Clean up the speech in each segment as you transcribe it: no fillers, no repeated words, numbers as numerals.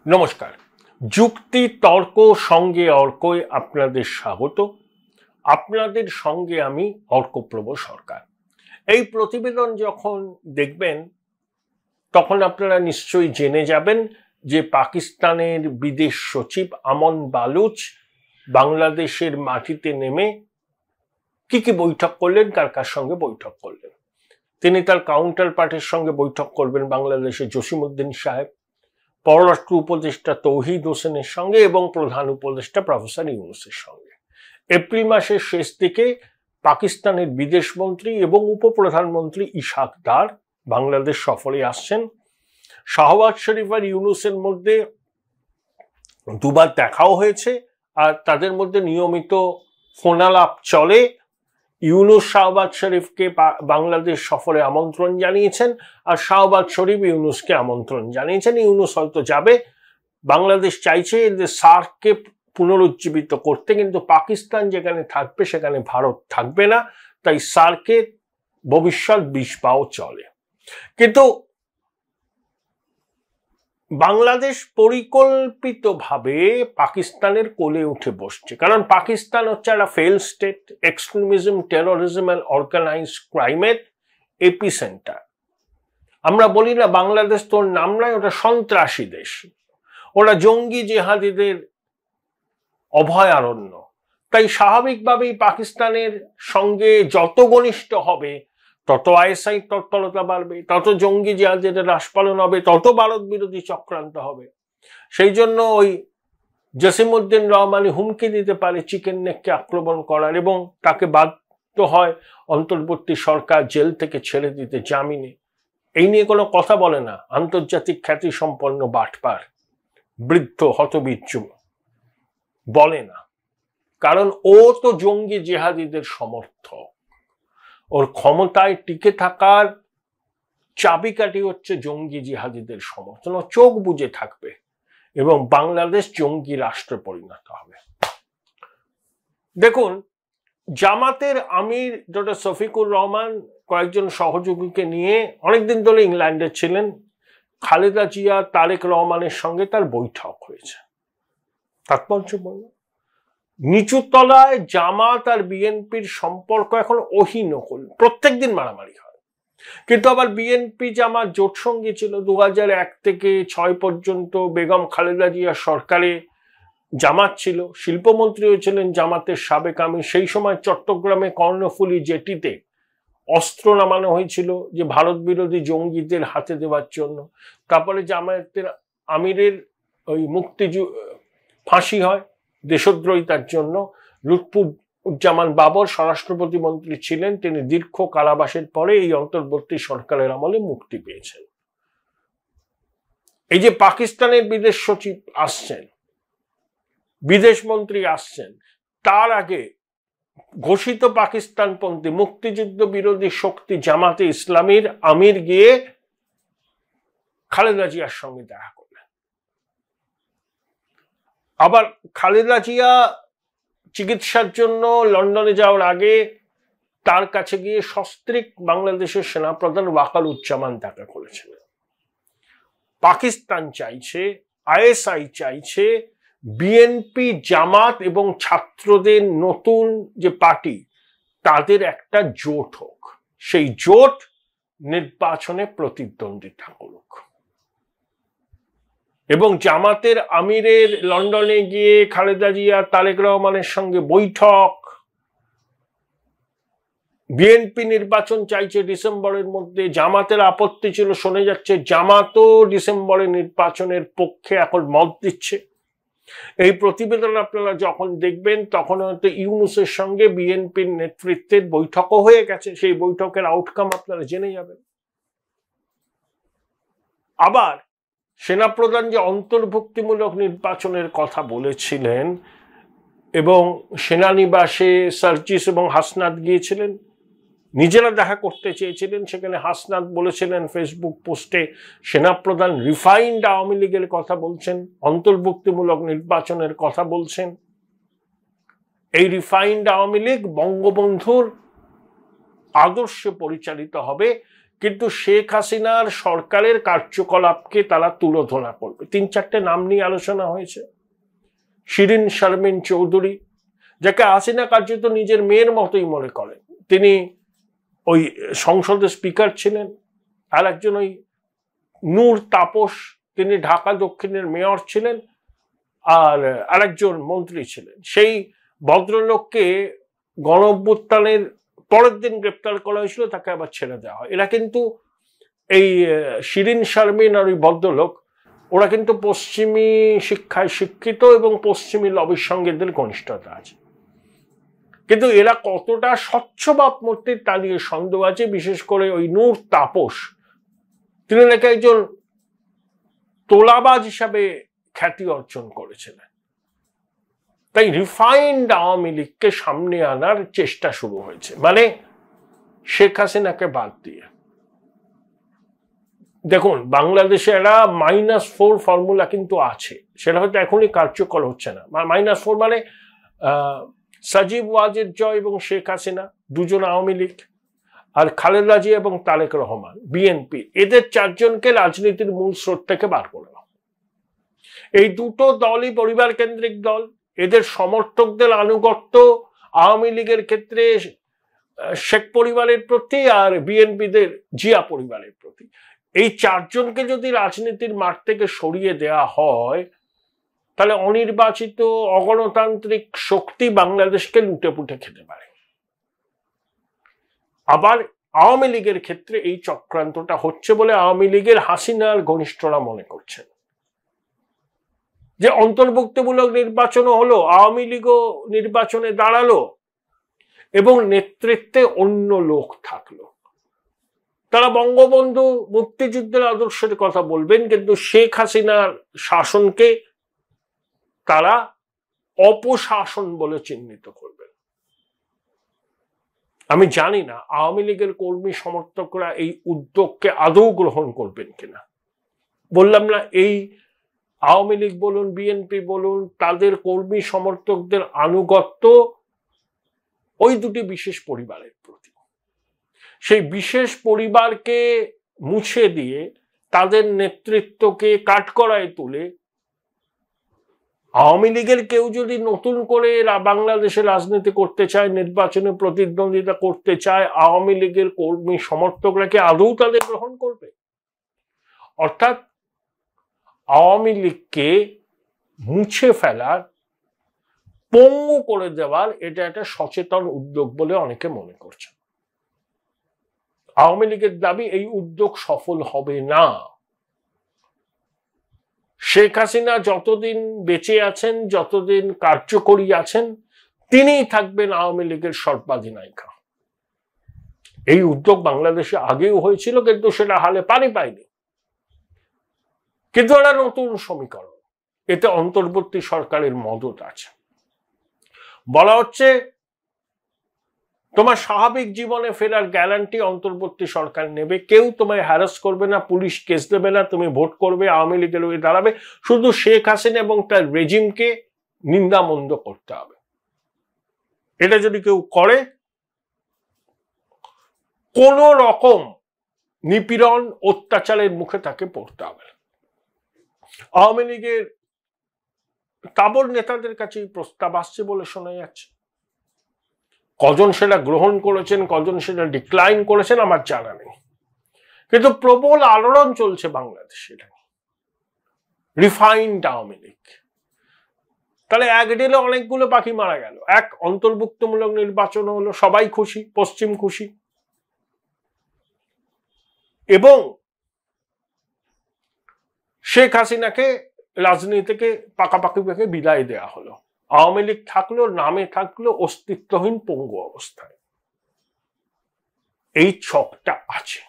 নমস্কার। যুক্তি তর্ক সঙ্গে অর্কয় আপনাদের স্বাগত। আপনাদের সঙ্গে আমি অর্কপ্রভ সরকার। এই প্রতিবেদন যখন দেখবেন তখন আপনারা নিশ্চয়ই জেনে যাবেন যে পাকিস্তানের বিদেশ সচিব আমন বালুচ বাংলাদেশের মাটিতে নেমে কি কি বৈঠক করলেন, কার কার সঙ্গে বৈঠক করলেন। তিনি তার কাউন্টার পার্টের সঙ্গে বৈঠক করবেন বাংলাদেশের জসিমউদ্দিন সাহেব, পররাষ্ট্র উপদেষ্টা তৌহিদ হোসেনের সঙ্গে এবং প্রধান উপদেষ্টা প্রফেসর ইউনূসের সঙ্গে। এপ্রিল মাসের শেষ দিকে পাকিস্তানের বিদেশমন্ত্রী এবং উপপ্রধানমন্ত্রী ইশাক দার বাংলাদেশ সফরে আসছেন। শাহবাজ শরীফ আর ইউনূসের মধ্যে দুবার দেখাও হয়েছে, আর তাদের মধ্যে নিয়মিত ফোনালাপ চলে। ইউনূস শাহবাজ শরীফকে বাংলাদেশ সফরে আমন্ত্রণ জানিয়েছেন, আর শাহবাজ শরীফ ইউনূসকে আমন্ত্রণ জানিয়েছেন। ইউনূস হয়তো যাবে। বাংলাদেশ চাইছে যে সার্ককে পুনরুজ্জীবিত করতে, কিন্তু পাকিস্তান যেখানে থাকবে সেখানে ভারত থাকবে না, তাই সার্কের ভবিষ্যৎ বিষপাও চলে। কিন্তু বাংলাদেশ পরিকল্পিতভাবে পাকিস্তানের কোলে উঠে বসছে, কারণ পাকিস্তান হচ্ছে একটা fail state, extremism, terrorism and organised ক্রাইমের এপিসেন্টার। আমরা বলি না বাংলাদেশ তোর নাম নয়, ওটা সন্ত্রাসী দেশ, ওরা জঙ্গি জেহাদিদের অভয়ারণ্য। তাই স্বাভাবিকভাবেই পাকিস্তানের সঙ্গে যত ঘনিষ্ঠ হবে তত আইএসআই তৎপরতা বাড়বে, তত জঙ্গি জিহাদিদের হ্রাস পালন হবে, তত ভারত বিরোধী চক্রান্ত হবে। সেই জন্য ওই জসিমউদ্দিন রহমানি হুমকি দিতে পারে চিকেন নেককে আক্রমণ করার, এবং তাকে বাধ্য হয় অন্তর্বর্তী সরকার জেল থেকে ছেড়ে দিতে জামিনে। এই নিয়ে কোনো কথা বলে না আন্তর্জাতিক খ্যাতি সম্পন্ন বাটপার বৃদ্ধ হতবীর্য, বলে না, কারণ ও তো জঙ্গি জেহাদিদের সমর্থক। ওর ক্ষমতায় টিকে থাকার চাবিকাঠি হচ্ছে জঙ্গি জিহাদিদের সমর্থন। ও চোখ বুজে থাকবে এবং বাংলাদেশ জঙ্গি রাষ্ট্রে পরিণত হবে। দেখুন, জামাতের আমির ডক্টর শফিকুর রহমান কয়েকজন সহযোগীকে নিয়ে অনেকদিন ধরে ইংল্যান্ডে ছিলেন। খালেদা জিয়া, তারেক রহমানের সঙ্গে তার বৈঠক হয়েছে। তাৎপর্য বলল, নিচু তলায় জামাত আর বিএনপির সম্পর্ক এখন অহিনকল, প্রত্যেকদিন মারামারি হয়। কিন্তু আবার বিএনপি জামাত জোট সঙ্গী ছিল 2001 থেকে 6 পর্যন্ত। বেগম খালেদা জিয়া সরকারে জামাত ছিল, শিল্পমন্ত্রী হয়েছিলেন জামাতের সাবেক আমির। সেই সময় চট্টগ্রামে কর্ণফুলী জেটিতে অস্ত্র নামানো হয়েছিল যে ভারত বিরোধী জঙ্গিদের হাতে দেওয়ার জন্য। তারপরে জামায়াতের আমিরের ওই ফাঁসি হয় দেশদ্রোহিতার জন্য। লুৎফুজ্জামান বাবর স্বরাষ্ট্র প্রতিমন্ত্রী ছিলেন, তিনি দীর্ঘ কারাবাসের পরে এই অন্তর্বর্তী সরকারের আমলে মুক্তি পেয়েছেন। এই যে পাকিস্তানের বিদেশ সচিব আসছেন, বিদেশ মন্ত্রী আসছেন, তার আগে ঘোষিত পাকিস্তানপন্থী মুক্তিযুদ্ধ বিরোধী শক্তি জামাতে ইসলামীর আমির গিয়ে খালেদা জিয়ার সঙ্গে দেখা করলেন। আবার খালেদা জিয়া চিকিৎসার জন্য লন্ডনে যাওয়ার আগে তার কাছে গিয়ে সস্ত্রীক বাংলাদেশের সেনাপ্রধান ওয়াকারুজ্জামান দেখা করেছিলেন। পাকিস্তান চাইছে, আইএসআই চাইছে বিএনপি, জামাত এবং ছাত্রদের নতুন যে পার্টি তাদের একটা জোট হোক, সেই জোট নির্বাচনে প্রতিদ্বন্দ্বিতা করুক। এবং জামাতের আমিরের লন্ডনে গিয়ে খালেদা জিয়া, তারেক রহমানের সঙ্গে বৈঠক। বিএনপি নির্বাচন চাইছে ডিসেম্বরের মধ্যে, জামাতের আপত্তি ছিল, শোনা যাচ্ছে জামাতও ডিসেম্বরে নির্বাচনের পক্ষে এখন মত দিচ্ছে। এই প্রতিবেদন আপনারা যখন দেখবেন তখন হয়তো ইউনূসের সঙ্গে বিএনপির নেতৃত্বের বৈঠকও হয়ে গেছে, সেই বৈঠকের আউটকাম আপনারা জেনে যাবেন। আবার সেনাপ্রধান যে অন্তর্ভুক্তিমূলক নির্বাচনের কথা বলেছিলেন এবং সেনানিবাসে সার্জিস এবং হাসনাত গিয়েছিলেন, নিজেরা দেখা করতে চেয়েছিলেন। সেখানে হাসনাত বলেছিলেন ফেসবুক পোস্টে সেনাপ্রধান রিফাইন্ড আওয়ামী লীগের কথা বলছেন, অন্তর্ভুক্তিমূলক নির্বাচনের কথা বলছেন। এই রিফাইন্ড আওয়ামী লীগ বঙ্গবন্ধুর আদর্শে পরিচালিত হবে, কিন্তু শেখ হাসিনার সরকারের কার্যকলাপকে তারা তুলোধনা করবে। 3-4টে নাম নিয়ে আলোচনা হয়েছে। শিরিন শারমিন চৌধুরী, যাকে হাসিনা কার্যত নিজের মেয়ের মতোই মনে করেন, তিনি ওই সংসদের স্পিকার ছিলেন। আর একজন ওই নূর তাপস, তিনি ঢাকা দক্ষিণের মেয়র ছিলেন, আর আরেকজন মন্ত্রী ছিলেন। সেই ভদ্রলোককে গণ অভ্যুত্থানের পরের দিন গ্রেপ্তার করা হয়েছিল, তাকে আবার ছেড়ে দেওয়া হয়। এরা কিন্তু এই শিরিন শারমিন আর ওই ভদ্রলোক, ওরা কিন্তু পশ্চিমী শিক্ষায় শিক্ষিত এবং পশ্চিমী লবির সঙ্গে এদের ঘনিষ্ঠতা আছে। কিন্তু এরা কতটা স্বচ্ছ ভাবমূর্তি তা নিয়ে সন্দেহ আছে। বিশেষ করে ওই নূর তাপস, তিনি নাকি একজন তোলাবাজ হিসাবে খ্যাতি অর্জন করেছিলেন। তাই রিফাইন্ড আওয়ামী লীগকে সামনে আনার চেষ্টা শুরু হয়েছে, মানে শেখ হাসিনাকে বাদ দিয়ে। দেখুন, বাংলাদেশে একটা -4 ফর্মুলা কিন্তু আছে, সেটা হয়তো এখনই কার্যকর হচ্ছে না। -4 মানে সাজিব ওয়াজেদ জয় এবং শেখ হাসিনা দুজন আওয়ামী লীগ, আর খালেদা জিয়া এবং তারেক রহমান বিএনপি, এদের 4 জনকে রাজনীতির মূল স্রোত থেকে বার করে দাও। এই দুটো দলই পরিবার কেন্দ্রিক দল, এদের সমর্থকদের আনুগত্য আওয়ামী লীগের ক্ষেত্রে শেখ পরিবারের প্রতি আর বিএনপিদের জিয়া পরিবারের প্রতি। এই 4 জনকে যদি রাজনীতির মাঠ থেকে সরিয়ে দেয়া হয়, তাহলে অনির্বাচিত অগণতান্ত্রিক শক্তি বাংলাদেশকে লুটে পুটে খেতে পারে। আবার আওয়ামী লীগের ক্ষেত্রে এই চক্রান্তটা হচ্ছে বলে আওয়ামী লীগের হাসিনার ঘনিষ্ঠরা মনে করছেন যে অন্তর্ভুক্তিমূলক নির্বাচনও হলো, আওয়ামী লীগও নির্বাচনে দাঁড়ালো এবং নেতৃত্বে অন্য লোক থাকলো। তারা বঙ্গবন্ধু মুক্তিযুদ্ধের আদর্শের কথা বলবেন, কিন্তু শেখ হাসিনার শাসনকে তারা অপশাসন বলে চিহ্নিত করবেন। আমি জানি না আওয়ামী লীগের কর্মী সমর্থকরা এই উদ্যোগকে আদৌ গ্রহণ করবেন কিনা। বললাম না, এই আওয়ামী লীগ বলুন বিএনপি বলুন, তাদের কর্মী সমর্থকদের আনুগত্য ওই দুটি বিশেষ পরিবারের প্রতি। সেই বিশেষ পরিবারকে মুছে দিয়ে তাদের নেতৃত্বকে কাঠগড়ায় তুলে আওয়ামী লীগের কেউ যদি নতুন করে বাংলাদেশে রাজনীতি করতে চায়, নির্বাচনে প্রতিদ্বন্দ্বিতা করতে চায়, আওয়ামী লীগের কর্মী সমর্থকরা কি আদৌ তাদের গ্রহণ করবে? অর্থাৎ আওয়ামী লীগকে মুছে ফেলার, পঙ্গু করে দেওয়ার এটা একটা সচেতন উদ্যোগ বলে অনেকে মনে করছে। আওয়ামী লীগের দাবি এই উদ্যোগ সফল হবে না। শেখ হাসিনা যতদিন বেঁচে আছেন, যতদিন কার্যকরী আছেন, তিনিই থাকবেন আওয়ামী লীগের সর্বাধিনায়িকা। এই উদ্যোগ বাংলাদেশে আগেও হয়েছিল, কিন্তু সেটা হালে পানি পায়নি। কিন্তু একটা নতুন সমীকরণ, এতে অন্তর্বর্তী সরকারের মদত আছে। বলা হচ্ছে তোমার স্বাভাবিক জীবনে ফেরার গ্যারান্টি অন্তর্বর্তী সরকার নেবে, কেউ তোমায় হ্যারাস করবে না, পুলিশ কেস দেবে না, তুমি ভোট করবে, আওয়ামী লীগের হয়ে দাঁড়াবে, শুধু শেখ হাসিনা এবং তার রেজিমকে নিন্দামন্দ করতে হবে। এটা যদি কেউ করে, কোন রকম নিপীড়ন অত্যাচারের মুখে তাকে পড়তে হবে। আওয়ামী লীগের তাবর নেতাদের কাছে প্রস্তাব আসছে বলে শোনা যাচ্ছে। কজন সেটা গ্রহণ করেছেন, কজন সেটা ডিক্লাইন করেছেন আমার জানা নেই, কিন্তু প্রবল আলোড়ন চলছে বাংলাদেশে। রিফাইন্ড আওয়ামী লীগ, তাহলে এক ডেলে অনেকগুলো পাখি মারা গেল। এক, অন্তর্ভুক্তমূলক নির্বাচন হলো, সবাই খুশি, পশ্চিম খুশি, এবং শেখ হাসিনাকে রাজনীতি থেকে পাকাপাকি ভাবে বিদায় দেওয়া হলো। আওয়ামী লীগ থাকলো, নামে থাকলো অস্তিত্বহীন পঙ্গু অবস্থায়। এই ছকটা আছে।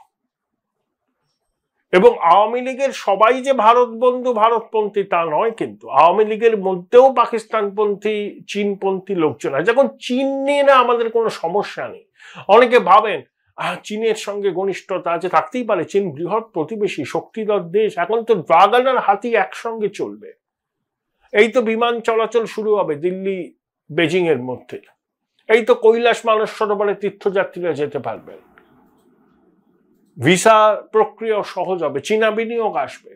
এবং আওয়ামী লীগের সবাই যে ভারত বন্ধু ভারতপন্থী তা নয়, কিন্তু আওয়ামী লীগের মধ্যেও পাকিস্তানপন্থী চীনপন্থী লোকজন আছে। যখন চীন নিয়ে না আমাদের কোনো সমস্যা নেই। অনেকে ভাবেন চীনের সঙ্গে ঘনিষ্ঠতা আছে, থাকতেই পারে, চীন বৃহৎ প্রতিবেশী, শক্তিধর দেশ। এখন তো ড্রাগন আর হাতি একসঙ্গে চলবে। এই তো বিমান চলাচল শুরু হবে দিল্লি বেজিং এর মধ্যে, এই তো কৈলাস মানস সরোবরে তীর্থযাত্রীরা যেতে পারবেন। ভিসা প্রক্রিয়া সহজ হবে, চীনা বিনিয়োগ আসবে।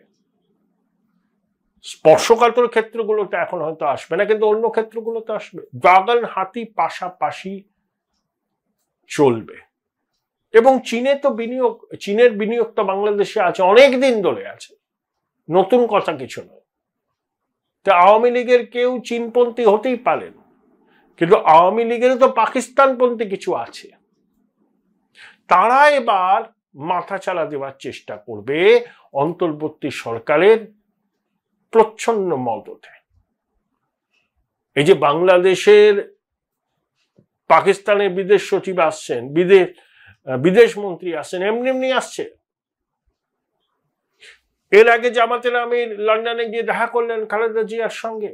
স্পর্শকাতর ক্ষেত্রগুলোতে এখন হয়তো আসবে না, কিন্তু অন্য ক্ষেত্রগুলোতে আসবে। ড্রাগন হাতি পাশাপাশি চলবে। এবং চীনের বিনিয়োগ তো বাংলাদেশে আছে, অনেক দিন ধরে আছে, নতুন কথা কিছু নয়। তা আওয়ামী লীগের কেউ চীনপন্থী হতেই পারেন, কিন্তু আওয়ামী লীগের তো পাকিস্তানপন্থী কিছু আছে। তারা এবার মাথা চালা দেওয়ার চেষ্টা করবে অন্তর্বর্তী সরকারের প্রচ্ছন্ন মদতে। এই যে বাংলাদেশের পাকিস্তানের বিদেশ সচিব আসছেন, বিদেশ মন্ত্রী আসছেন, এমনি এমনি আসছে। এর আগে জামাতের আমির লন্ডনে গিয়ে দেখা করলেন খালেদা জিয়ার সঙ্গে।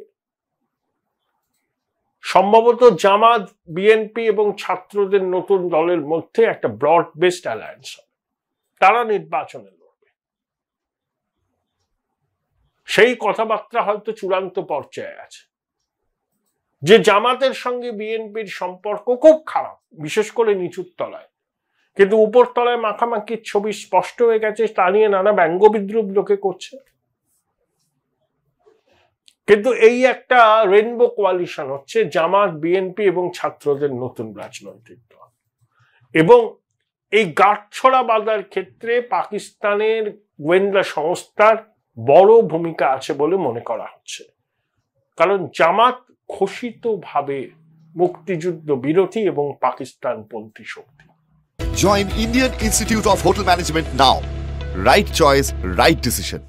সম্ভবত জামাত, বিএনপি এবং ছাত্রদের নতুন দলের মধ্যে একটা ব্রড বেসড অ্যালায়েন্স হবে, তারা নির্বাচনে লড়বে। সেই কথাবার্তা হয়তো চূড়ান্ত পর্যায়ে আছে। যে জামাতের সঙ্গে বিএনপির সম্পর্ক খুব খারাপ, বিশেষ করে নিচুর তলায়, কিন্তু উপর তলায় মাখামাখির ছবি স্পষ্ট হয়ে গেছে, তা নিয়ে নানা ব্যঙ্গ বিদ্রুপ লোকে করছে। কিন্তু এই একটা রেইনবো কোয়ালিশন হচ্ছে জামাত, বিএনপি এবং ছাত্রদের নতুন রাজনৈতিক দল। এবং এই গাঁটছড়া বাঁধার ক্ষেত্রে পাকিস্তানের গোয়েন্দা সংস্থার বড় ভূমিকা আছে বলে মনে করা হচ্ছে। কারণ জামাত ঘোষিতভাবে মুক্তিযুদ্ধ বিরোধী এবং পাকিস্তানপন্থী শক্তি। Join Indian Institute of Hotel Management now. Right choice, right decision.